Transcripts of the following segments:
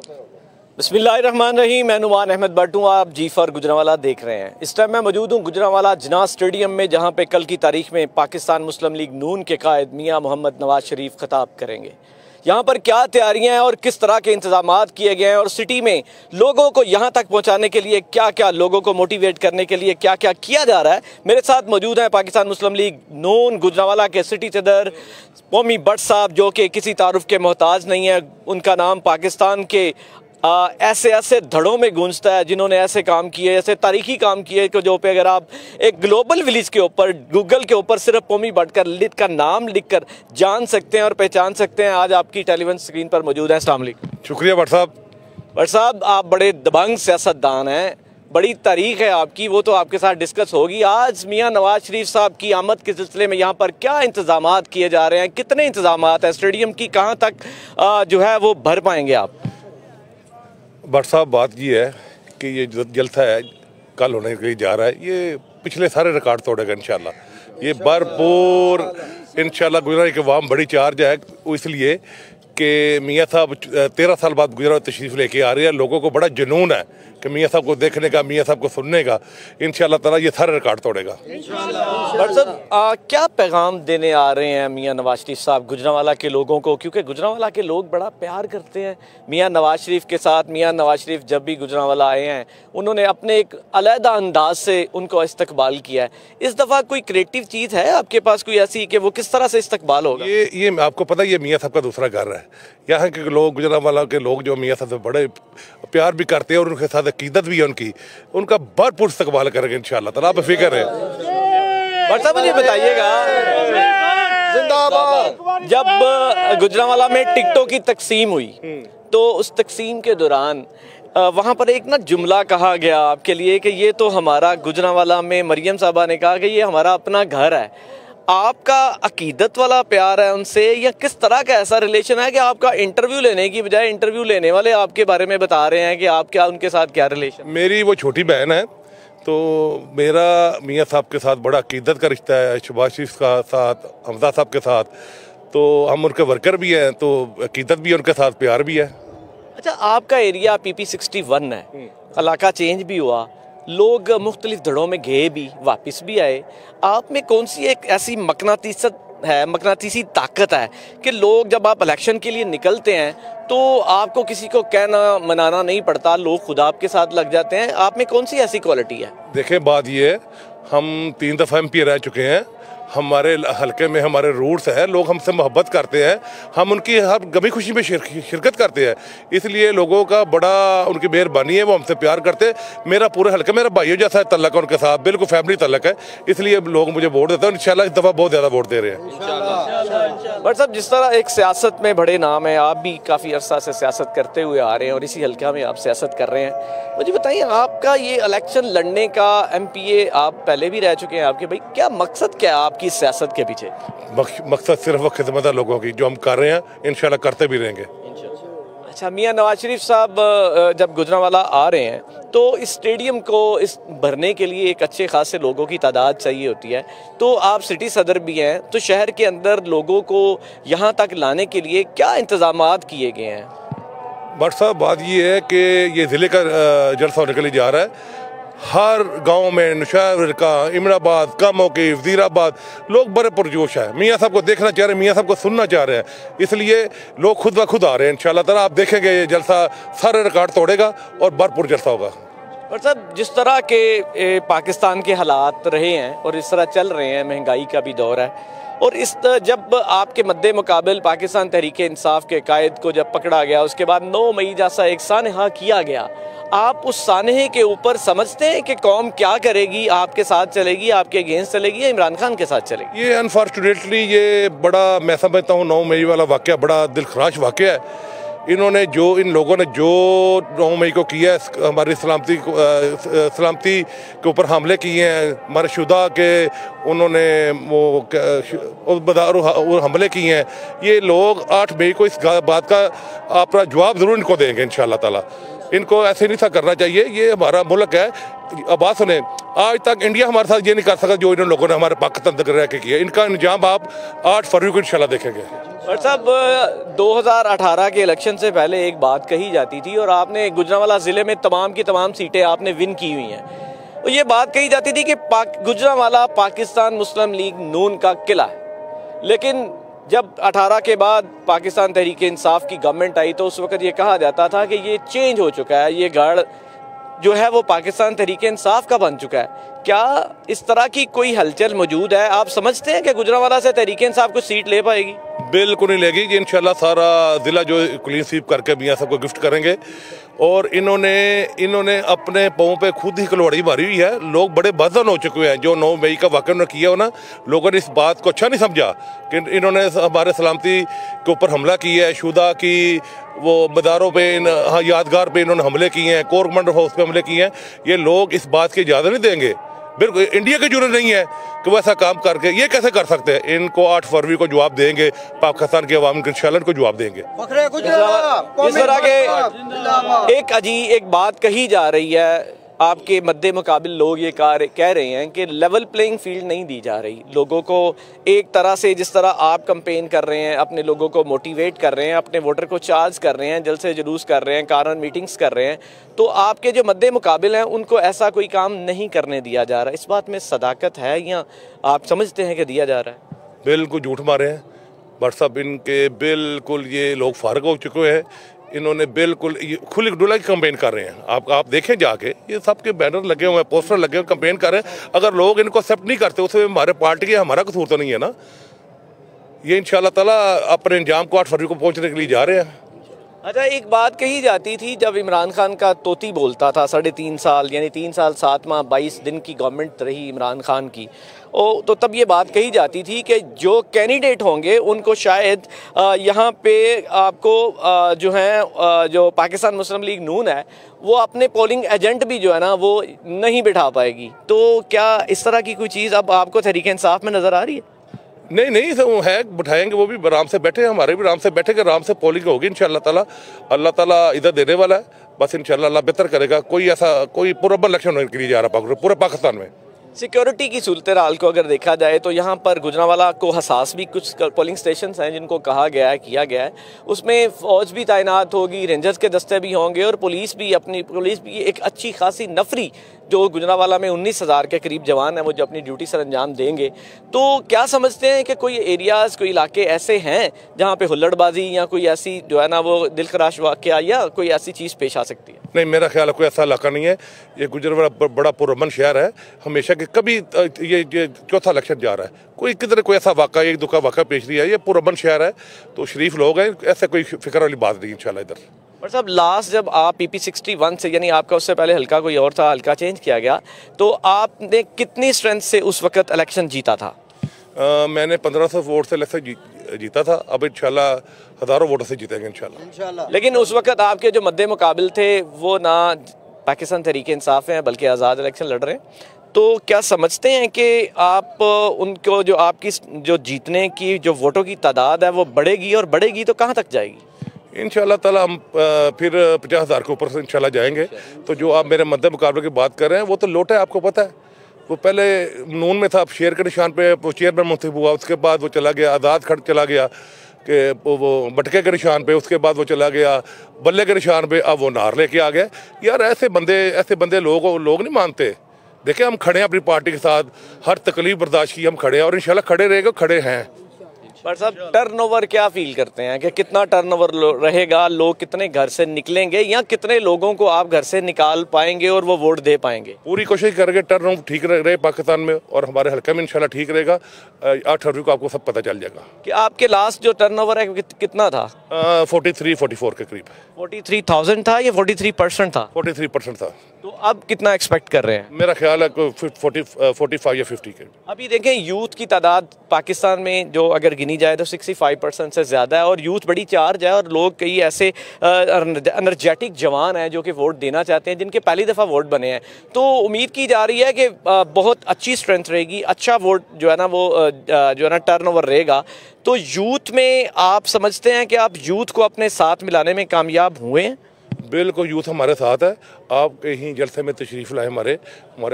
बिस्मिल्लाहिर्रहमानिर्रहीम। मैं नुमान अहमद भट्ट हूँ, आप जी4 गुजरांवाला देख रहे हैं। इस टाइम मैं मौजूद हूँ गुजरांवाला जिन्ना स्टेडियम में, जहाँ पे कल की तारीख में पाकिस्तान मुस्लिम लीग नून के कायद मियाँ मोहम्मद नवाज शरीफ खिताब करेंगे। यहाँ पर क्या तैयारियाँ हैं और किस तरह के इंतजामात किए गए हैं, और सिटी में लोगों को यहाँ तक पहुँचाने के लिए क्या क्या, लोगों को मोटिवेट करने के लिए क्या क्या किया जा रहा है। मेरे साथ मौजूद हैं पाकिस्तान मुस्लिम लीग नून गुजरांवाला के सिटी सदर मोमी भट्ट साहब, जो कि किसी तारुफ के मोहताज नहीं है। उनका नाम पाकिस्तान के ऐसे ऐसे धड़ों में गूंजता है जिन्होंने ऐसे काम किए, ऐसे तारीखी काम किए कि जो पे अगर आप एक ग्लोबल विलेज के ऊपर गूगल के ऊपर सिर्फ मोमी भट्ट का नाम लिखकर जान सकते हैं और पहचान सकते हैं। आज आपकी टेलीविजन स्क्रीन पर मौजूद है। अस्सलाम वालेकुम। शुक्रिया भट्ट साहब। भट्ट साहब, आप बड़े दबंग सियासतदान हैं, बड़ी तारीख है आपकी, वो तो आपके साथ डिस्कस होगी। आज मियाँ नवाज शरीफ साहब की आमद के सिलसिले में यहाँ पर क्या इंतजामात किए जा रहे हैं, कितने इंतजामात हैं, स्टेडियम की कहाँ तक जो है वो भर पाएंगे आप? भट्ट साहब, बात ये है कि ये जो जलसा है कल होने के लिए जा रहा है, ये पिछले सारे रिकॉर्ड तोड़ेगा इंशाल्लाह। ये भरपूर इंशाल्लाह गुजरात की अवाम बड़ी चार्ज है, इसलिए कि मियाँ साहब 13 साल बाद गुजरात तशरीफ़ लेके आ रही है। लोगों को बड़ा जुनून है कि मियाँ साहब को देखने का, मियाँ साहब को सुनने का। इंशाल्लाह ताला ये सारे रिकॉर्ड तोड़ेगा। भट्ट साहब, क्या पैगाम देने आ रहे हैं मियाँ नवाज शरीफ साहब गुजरांवाला के लोगों को, क्योंकि गुजरांवाला के लोग बड़ा प्यार करते हैं मियाँ नवाज शरीफ के साथ। मियाँ नवाज शरीफ जब भी गुजरांवाला आए हैं, उन्होंने अपने एक अलहदा अंदाज से उनको इस्तकबाल किया है। इस दफ़ा कोई क्रिएटिव चीज़ है आपके पास कोई ऐसी कि वो किस तरह से इस्तकबाल होगा? ये आपको पता है, ये मियाँ साहब का दूसरा घर है। यहाँ के लोग, गुजरांवाला के लोग जो मियाँ साहब से बड़े प्यार भी करते हैं और उनके साथ अकीदत भी है उनका भरपूर इस्तकबाल करेंगे इंशाल्लाह ताला, आप फिक्र है। भट्ट साहब, मुझे बताइएगा, जब गुजरांवाला में टिकटों की तकसीम हुई तो उस तकसीम के दौरान वहाँ पर एक ना जुमला कहा गया आपके लिए कि ये तो हमारा, गुजरांवाला में मरियम साहबा ने कहा कि ये हमारा अपना घर है। आपका अकीदत वाला प्यार है उनसे, या किस तरह का ऐसा रिलेशन है कि आपका इंटरव्यू लेने की बजाय इंटरव्यू लेने वाले आपके बारे में बता रहे हैं कि आप क्या उनके साथ क्या रिलेशन? मेरी वो छोटी बहन है, तो मेरा मियाँ साहब के साथ बड़ा अकीदत का रिश्ता है, शहबाज शरीफ का साथ, हमजा साहब के साथ। तो हम उनके वर्कर भी हैं, तो अकीदत भी है उनके साथ, प्यार भी है। अच्छा, आपका एरिया PP61 है, इलाका चेंज भी हुआ, लोग मुख्तलिफ धड़ों में गए भी, वापस भी आए। आप में कौन सी एक ऐसी मकनातीसी ताकत है कि लोग, जब आप इलेक्शन के लिए निकलते हैं तो आपको किसी को कहना मनाना नहीं पड़ता, लोग खुद आपके साथ लग जाते हैं? आप में कौन सी ऐसी क्वालिटी है? देखें, बात ये है, हम 3 दफ़ा MP रह चुके हैं, हमारे हलके में हमारे रूट्स हैं, लोग हमसे मोहब्बत करते हैं, हम उनकी हर गमी खुशी में शिरकत करते हैं, इसलिए लोगों का बड़ा उनकी मेहरबानी है, वो हमसे प्यार करते हैं। मेरा पूरे हलके, मेरा भाइयों जैसा तल्लक है उनके साथ, बिल्कुल फैमिली तल्लक है, इसलिए लोग मुझे वोट देते हैं। इंशाल्लाह इस दफ़ा बहुत ज़्यादा वोट दे रहे हैं। बट साहब, जिस तरह एक सियासत में बड़े नाम है, आप भी काफ़ी अरसा से सियासत करते हुए आ रहे हैं और इसी हल्का में आप सियासत कर रहे हैं, मुझे बताइए, आपका ये इलेक्शन लड़ने का, MPA आप पहले भी रह चुके हैं, आपके भाई क्या मकसद क्या है आपकी सियासत के पीछे? मकसद सिर्फ खिदमत है लोगों की, जो हम कर रहे हैं इंशाल्लाह करते भी रहेंगे। अच्छा, मियाँ नवाज शरीफ साहब जब गुजरांवाला आ रहे हैं तो इस स्टेडियम को इस भरने के लिए एक अच्छे खासे लोगों की तादाद चाहिए होती है, तो आप सिटी सदर भी हैं, तो शहर के अंदर लोगों को यहाँ तक लाने के लिए क्या इंतजामात किए गए हैं? भट्ट साहब, बात ये है कि ये ज़िले का जलसा होने के लिए जा रहा है। हर गांव में, नुशाहर का, इमराबाद, कामों की, वज़ीराबाद, लोग बड़े पुरजोश है, मियाँ साहब को देखना चाह रहे हैं, मियाँ साहब को सुनना चाह रहे हैं, इसलिए लोग खुद ब खुद आ रहे हैं। इंशाल्लाह ताला आप देखेंगे ये जलसा सारे रिकॉर्ड तोड़ेगा और भरपूर जलसा होगा। और साहब, जिस तरह के पाकिस्तान के हालात रहे हैं और इस तरह चल रहे हैं, महंगाई का भी दौर है, और जब आपके मद्दे मुकाबिल पाकिस्तान तहरीक इंसाफ के कायद को जब पकड़ा गया, उसके बाद 9 मई जैसा एक सानहा किया गया, आप उस सानहे के ऊपर समझते हैं कि कौम क्या करेगी? आपके साथ चलेगी, आपके अगेंस्ट चलेगी, या इमरान खान के साथ चलेगी? ये अनफॉर्चुनेटली ये बड़ा, मैं समझता हूँ 9 मई वाला वाक़या बड़ा दिलखराश वाक़या है। इन लोगों ने जो 9 मई को किया है, हमारी सलामती के ऊपर हमले किए हैं, हमारे शुदा के उन्होंने वो हमले किए हैं, ये लोग 8 मई को इस बात का अपना जवाब ज़रूर इनको देंगे इंशाल्लाह ताला। इनको ऐसे नहीं था करना चाहिए, ये हमारा मुल्क है। अब बात सुने, आज तक इंडिया हमारे साथ ये नहीं कर सका जो इन लोगों ने हमारे पाकिस्तान तक रह के किया। इनका इंजाम आप 8 फरवरी को इंशाल्लाह देखेंगे। और साहब 2018 के इलेक्शन से पहले एक बात कही जाती थी और आपने गुजरांवाला ज़िले में तमाम की तमाम सीटें आपने विन की हुई हैं। और ये बात कही जाती थी कि गुजरांवाला पाकिस्तान मुस्लिम लीग नून का किला है। लेकिन जब 18 के बाद पाकिस्तान तहरीक इंसाफ की गवर्नमेंट आई तो उस वक्त ये कहा जाता था कि ये चेंज हो चुका है, ये गढ़ जो है वो पाकिस्तान तहरीक इंसाफ का बन चुका है। क्या इस तरह की कोई हलचल मौजूद है? आप समझते हैं कि गुजरांवाला से तहरीक इंसाफ कुछ सीट ले पाएगी? बिल्कुल नहीं लेगी जी। इंशाल्लाह सारा ज़िला जो क्लीन स्वीप करके मियाँ सबको गिफ्ट करेंगे। और इन्होंने अपने पाँव पे खुद ही कलवड़ी मारी हुई है। लोग बड़े बदन हो चुके हैं। जो 9 मई का वाक़या उन्होंने किया हो ना, लोगों ने इस बात को अच्छा नहीं समझा कि इन्होंने हमारे सलामती के ऊपर हमला किया है। शुदा की वो मदारों पे, हाँ, यादगार पे इन्होंने हमले किए हैं, कोर कमांडर हाउस पे हमले किए हैं। ये लोग इस बात की इजाज़त नहीं देंगे। बिल्कुल इंडिया की जरूरत नहीं है कि वो ऐसा काम करके ये कैसे कर सकते हैं। इनको 8 फरवरी को जवाब देंगे, पाकिस्तान के अवाम के शलन को जवाब देंगे। इस तरह के एक बात कही जा रही है, आपके मद्दे मुकाबिल लोग ये कह रहे हैं कि लेवल प्लेइंग फील्ड नहीं दी जा रही लोगों को। एक तरह से जिस तरह आप कंपेन कर रहे हैं, अपने लोगों को मोटिवेट कर रहे हैं, अपने वोटर को चार्ज कर रहे हैं, जलसे जुलूस कर रहे हैं, कारण मीटिंग्स कर रहे हैं, तो आपके जो मद्दे मुकाबिल हैं उनको ऐसा कोई काम नहीं करने दिया जा रहा। इस बात में सदाकत है या आप समझते हैं कि दिया जा रहा है? बिल्कुल झूठ मारे हैं बट साहब इनके। बिल्कुल ये लोग फारग हो चुके हैं। इन्होंने बिल्कुल खुली डुला की कंपेन कर रहे हैं। आप देखें जाके, ये सबके बैनर लगे हुए हैं, पोस्टर लगे हुए, कंपेन कर रहे हैं। अगर लोग इनको एक्सेप्ट नहीं करते उसमें हमारे पार्टी के हमारा कसूर तो नहीं है ना। ये इंशाल्लाह ताला अपने इंजाम को 8 फरवरी को पहुंचने के लिए जा रहे हैं। अच्छा, एक बात कही जाती थी जब इमरान खान का तोती बोलता था, 3.5 साल यानी 3 साल 7 माह 22 दिन की गवर्नमेंट रही इमरान खान की, तो तब ये बात कही जाती थी कि जो कैंडिडेट होंगे उनको शायद यहाँ पे आपको जो पाकिस्तान मुस्लिम लीग नून है वो अपने पोलिंग एजेंट भी जो है ना वो नहीं बिठा पाएगी। तो क्या इस तरह की कोई चीज़ अब आपको तहरीक इंसाफ में नज़र आ रही है? नहीं तो है, बिठाएंगे, वो भी आराम से बैठे, हमारे भी आराम से बैठे, आराम से पोलिंग होगी इंशाल्लाह ताला। अल्लाह ताला इधर देने वाला है, बस इंशाल्लाह अल्लाह बेहतर करेगा। कोई पुरअमन इलेक्शन होने के लिए जा रहा पूरे पाकिस्तान में। सिक्योरिटी की सूरत हाल को अगर देखा जाए तो यहाँ पर गुजरांवाला को हसास भी कुछ पोलिंग स्टेशन हैं जिनको कहा गया है, किया गया है, उसमें फ़ौज भी तैनात होगी, रेंजर्स के दस्ते भी होंगे और पुलिस भी एक अच्छी खासी नफरी जो गुजरांवाला में 19,000 के करीब जवान हैं वो जो अपनी ड्यूटी सर अंजाम देंगे। तो क्या समझते हैं कि कोई एरियाज़, कोई इलाके ऐसे हैं जहाँ पे हुल्लड़बाजी या कोई ऐसी जो है ना वो दिलखराश वाक़या या कोई ऐसी चीज़ पेश आ सकती है? नहीं, मेरा ख्याल है कोई ऐसा इलाका नहीं है। ये गुजरांवाला बड़ा पुरअमन शहर है हमेशा के। कभी ये चौथा इलेक्शन जा रहा है, कोई ऐसा वाक़ा, एक दो का वाक़ा पेश नहीं है। ये पुरअमन शहर है तो शरीफ लोग हैं, ऐसे कोई फिक्र वाली बात नहीं इंशाल्लाह इधर। और साहब लास्ट जब आप PP 61 से, यानी आपका उससे पहले हल्का कोई और था, हल्का चेंज किया गया, तो आपने कितनी स्ट्रेंथ से उस वक्त इलेक्शन जीता था? मैंने 1500 वोट से इलेक्शन जीता था। अब इंशाल्लाह हज़ारों वोटों से जीतेंगे इंशाल्लाह। लेकिन उस वक्त आपके जो मद्दे मुकाबिल थे वो ना पाकिस्तान तहरीक इंसाफ हैं बल्कि आज़ाद इलेक्शन लड़ रहे हैं। तो क्या समझते हैं कि आप उनको जो आपकी जो जीतने की जो वोटों की तादाद है वो बढ़ेगी, और बढ़ेगी तो कहाँ तक जाएगी? इंशाल्लाह ताला हम फिर 50,000 के ऊपर से इंशाल्लाह जाएंगे। तो जो आप मेरे मद्दे मुकाबले की बात कर रहे हैं वो तो लोटा है, आपको पता है। वो पहले नून में था, अब शेर के निशान पे वो चेयरमैन मुंतखब हुआ, उसके बाद वो चला गया आज़ाद खड़ चला गया कि वो बटके के निशान पे, उसके बाद वो चला गया बल्ले के निशान पे, अब वो नार लेके आ गया। यार ऐसे बंदे लोग नहीं मानते। देखिए हम खड़े हैं अपनी पार्टी के साथ, हर तकलीफ बर्दाश्त की हम खड़े हैं और इंशाल्लाह खड़े रहेगा, खड़े हैं। पर साहब टर्नओवर क्या फील करते हैं कि कितना टर्नओवर रहेगा, लोग कितने घर से निकलेंगे या कितने लोगों को आप घर से निकाल पाएंगे और वो वोट दे पाएंगे? पूरी कोशिश करेंगे टर्नओवर ठीक रहे पाकिस्तान में और हमारे हल्के में इंशाल्लाह ठीक रहेगा। 8 फरवरी को आपको सब पता चल जाएगा कि आपके लास्ट जो टर्नओवर है कितना था? 43-44 के करीब। 43,000 था या 43% था? 43% था। तो अब कितना एक्सपेक्ट कर रहे हैं? मेरा ख्याल है 45 या 50 के। अभी देखें यूथ की तादाद पाकिस्तान में जो अगर गिनी जाए तो 65% से ज़्यादा है और यूथ बड़ी चार्ज है और लोग कई ऐसे एनर्जेटिक जवान हैं जो कि वोट देना चाहते हैं, जिनके पहली दफ़ा वोट बने हैं। तो उम्मीद की जा रही है कि बहुत अच्छी स्ट्रेंथ रहेगी, अच्छा वोट जो है ना वो जो है ना टर्नओवर रहेगा। तो यूथ में आप समझते हैं कि आप यूथ को अपने साथ मिलाने में कामयाब हुए हैं? बिल्कुल यूथ हमारे साथ है। आप कहीं जलसे में तशरीफ़ लाए, हमारे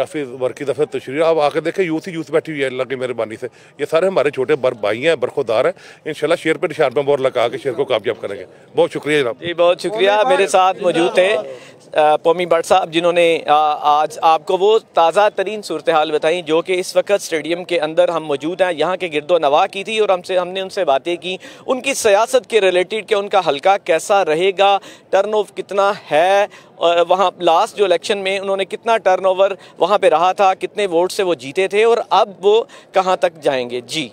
ऑफिस वर्क की दफ़े तशरीफ़ आप आकर देखें, यूथ ही यूथ बैठी हुई है अल्लाह की मेहरबानी से। ये सारे हमारे छोटे भाई हैं, बरखुरदार हैं। इंशाल्लाह शेर पे निशान पे मोहर लगा के शेर को कामयाब करेंगे। बहुत शुक्रिया जनाब जी, बहुत शुक्रिया। मेरे साथ मौजूद थे पौमी भट्ट साहब, जिन्होंने आज आपको वो ताज़ा तरीन सूरत हाल बताई जो कि इस वक्त स्टेडियम के अंदर हम मौजूद हैं, यहाँ के गिरदो नवा की थी और हमने उनसे बातें की उनकी सियासत के रिलेटेड कि उनका हल्का कैसा रहेगा, टर्नओवर कितना है, और वहाँ लास्ट जो इलेक्शन में उन्होंने कितना टर्नओवर वहाँ पे रहा था, कितने वोट से वो जीते थे और अब वो कहाँ तक जाएंगे। जी।